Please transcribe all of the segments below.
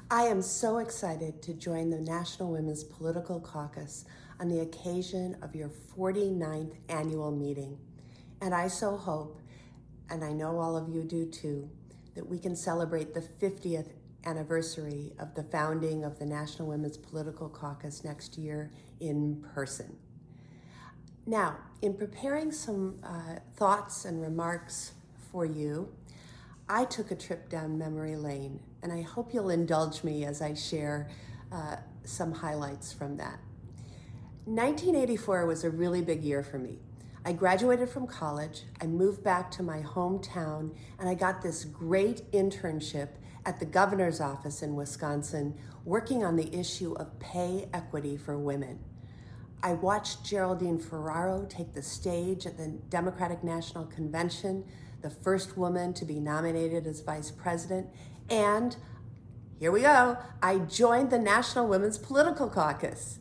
I am so excited to join the National Women's Political Caucus on the occasion of your 49th annual meeting. And I so hope, and I know all of you do too, that we can celebrate the 50th anniversary of the founding of the National Women's Political Caucus next year in person. Now, in preparing some thoughts and remarks for you, I took a trip down memory lane, and I hope you'll indulge me as I share some highlights from that. 1984 was a really big year for me. I graduated from college, I moved back to my hometown, and I got this great internship at the governor's office in Wisconsin, working on the issue of pay equity for women. I watched Geraldine Ferraro take the stage at the Democratic National Convention, the first woman to be nominated as vice president, and here we go, I joined the National Women's Political Caucus.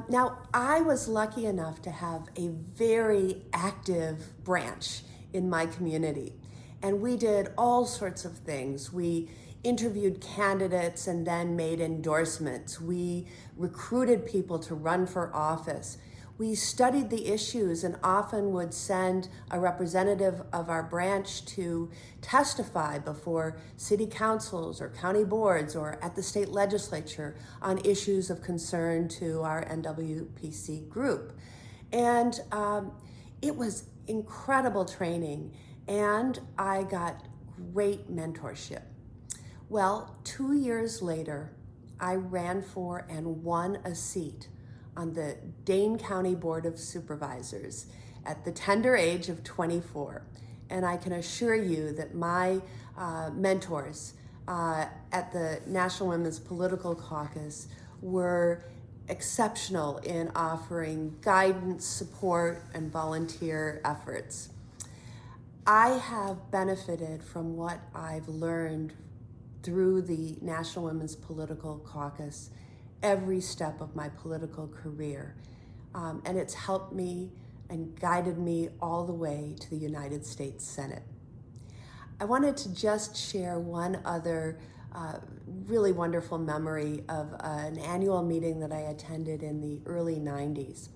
Now, I was lucky enough to have a very active branch in my community, and we did all sorts of things. We interviewed candidates and then made endorsements. We recruited people to run for office. We studied the issues and often would send a representative of our branch to testify before city councils or county boards or at the state legislature on issues of concern to our NWPC group. And it was incredible training, and I got great mentorship. Well, 2 years later, I ran for and won a seat on the Dane County Board of Supervisors at the tender age of 24. And I can assure you that my mentors at the National Women's Political Caucus were exceptional in offering guidance, support, and volunteer efforts. I have benefited from what I've learned through the National Women's Political Caucus every step of my political career. And it's helped me and guided me all the way to the United States Senate. I wanted to just share one other really wonderful memory of an annual meeting that I attended in the early 90s.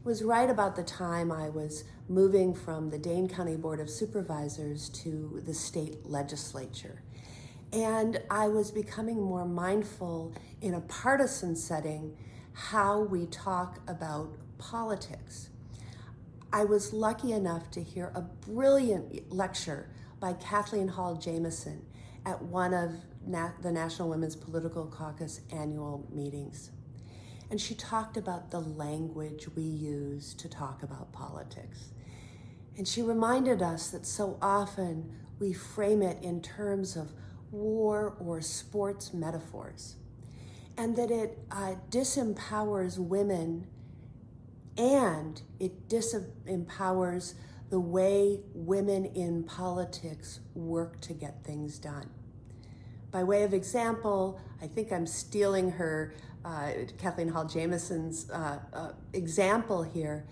It was right about the time I was moving from the Dane County Board of Supervisors to the state legislature. And I was becoming more mindful in a partisan setting how we talk about politics. I was lucky enough to hear a brilliant lecture by Kathleen Hall Jamieson at one of the National Women's Political Caucus annual meetings. And she talked about the language we use to talk about politics. And she reminded us that so often we frame it in terms of war or sports metaphors, and that it disempowers women and it disempowers the way women in politics work to get things done. By way of example, I think I'm stealing her, Kathleen Hall Jamieson's example here,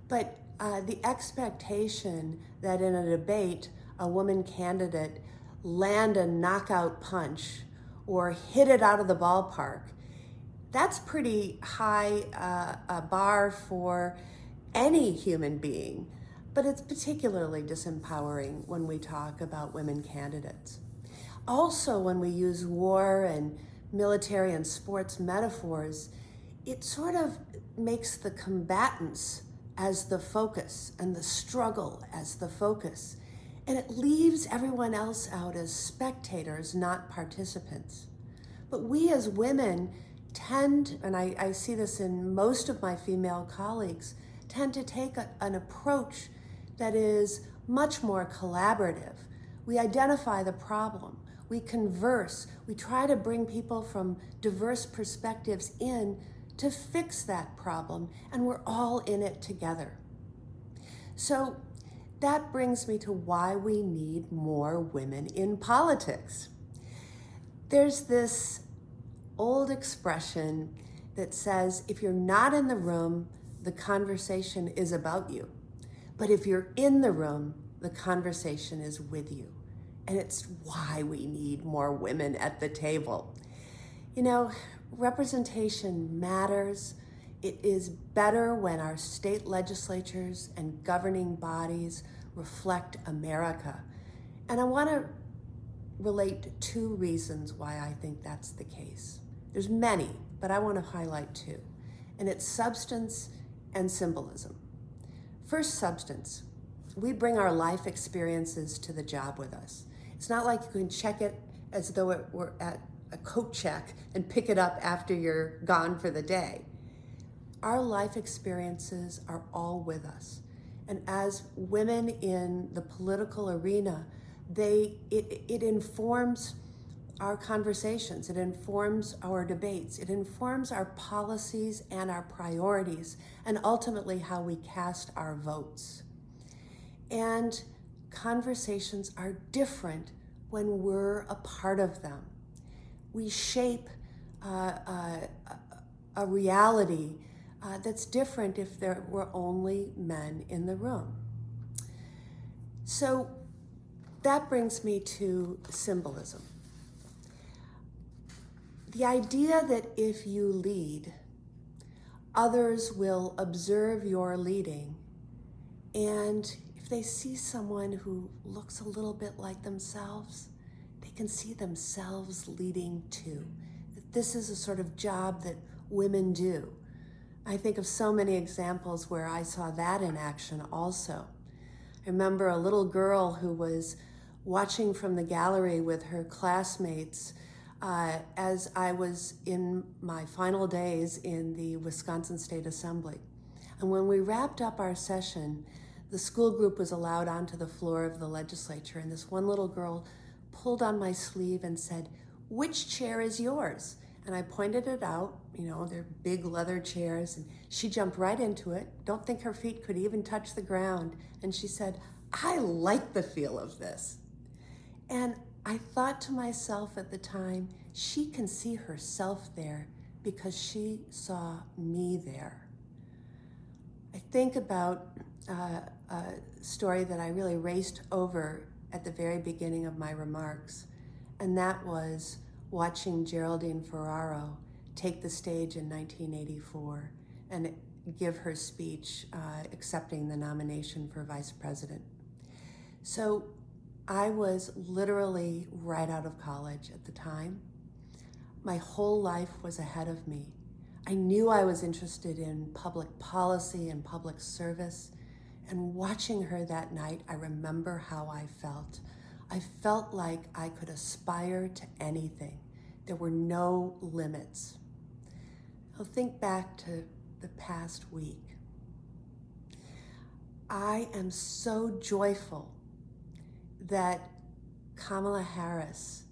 but the expectation that in a debate, a woman candidate land a knockout punch or hit it out of the ballpark, that's pretty high a bar for any human being, but it's particularly disempowering when we talk about women candidates. Also, when we use war and military and sports metaphors, it sort of makes the combatants as the focus and the struggle as the focus. And it leaves everyone else out as spectators, not participants. But we as women tend, and I see this in most of my female colleagues, tend to take an approach that is much more collaborative. We identify the problem, we converse, we try to bring people from diverse perspectives in to fix that problem, and we're all in it together. So that brings me to why we need more women in politics. There's this old expression that says, if you're not in the room, the conversation is about you. But if you're in the room, the conversation is with you. And it's why we need more women at the table. You know, representation matters. It is better when our state legislatures and governing bodies reflect America. And I want to relate two reasons why I think that's the case. There's many, but I want to highlight two, and it's substance and symbolism. First, substance. We bring our life experiences to the job with us. It's not like you can check it as though it were at a coat check and pick it up after you're gone for the day. Our life experiences are all with us. And as women in the political arena, it informs our conversations, it informs our debates, it informs our policies and our priorities, and ultimately how we cast our votes. And conversations are different when we're a part of them. We shape a reality that's different if there were only men in the room. So that brings me to symbolism. The idea that if you lead, others will observe your leading, and if they see someone who looks a little bit like themselves, they can see themselves leading too. This is a sort of job that women do. I think of so many examples where I saw that in action also. I remember a little girl who was watching from the gallery with her classmates as I was in my final days in the Wisconsin State Assembly. And when we wrapped up our session, the school group was allowed onto the floor of the legislature, and this one little girl pulled on my sleeve and said, "Which chair is yours?" And I pointed it out, they're big leather chairs, and she jumped right into it. Don't think her feet could even touch the ground. And she said, "I like the feel of this." And I thought to myself at the time, she can see herself there because she saw me there. I think about a story that I really raced over at the very beginning of my remarks, and that was watching Geraldine Ferraro take the stage in 1984 and give her speech accepting the nomination for vice president. So I was literally right out of college at the time. My whole life was ahead of me. I knew I was interested in public policy and public service, and watching her that night, I remember how I felt. I felt like I could aspire to anything. There were no limits. I'll think back to the past week. I am so joyful that Kamala Harris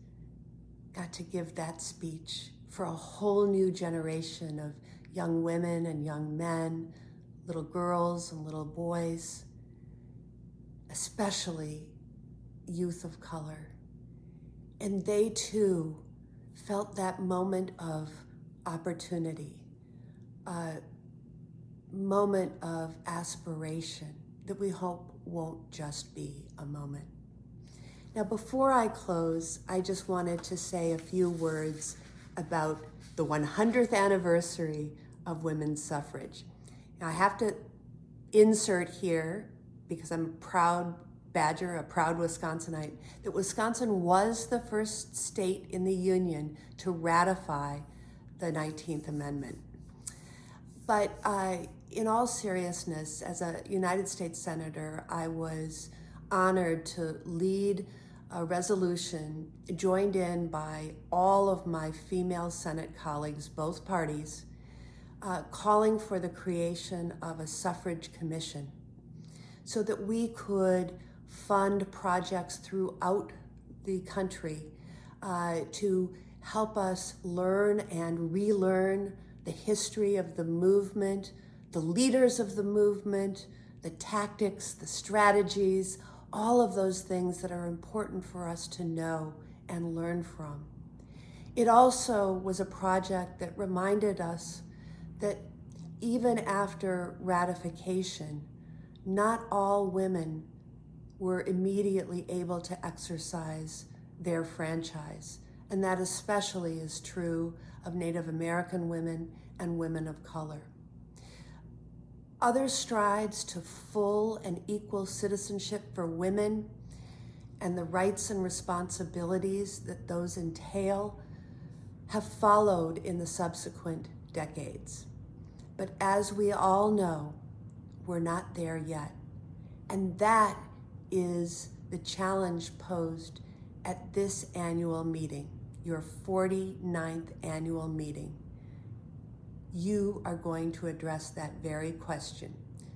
got to give that speech for a whole new generation of young women and young men, little girls and little boys, especially youth of color. And they too felt that moment of opportunity, a moment of aspiration that we hope won't just be a moment. Now, before I close, I just wanted to say a few words about the 100th anniversary of women's suffrage. Now, I have to insert here, because I'm a proud Badger, a proud Wisconsinite, that Wisconsin was the first state in the Union to ratify the 19th Amendment. But in all seriousness, as a United States Senator, I was honored to lead a resolution joined in by all of my female Senate colleagues, both parties, calling for the creation of a suffrage commission so that we could fund projects throughout the country to help us learn and relearn the history of the movement, the leaders of the movement, the tactics, the strategies, all of those things that are important for us to know and learn from. It also was a project that reminded us that even after ratification, not all women were immediately able to exercise their franchise. and that especially is true of Native American women and women of color. Other strides to full and equal citizenship for women and the rights and responsibilities that those entail have followed in the subsequent decades. But as we all know, we're not there yet. And that is the challenge posed at this annual meeting, your 49th annual meeting. You are going to address that very question,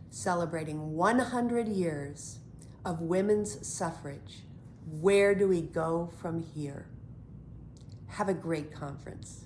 celebrating 100 years of women's suffrage. Where do we go from here? Have a great conference.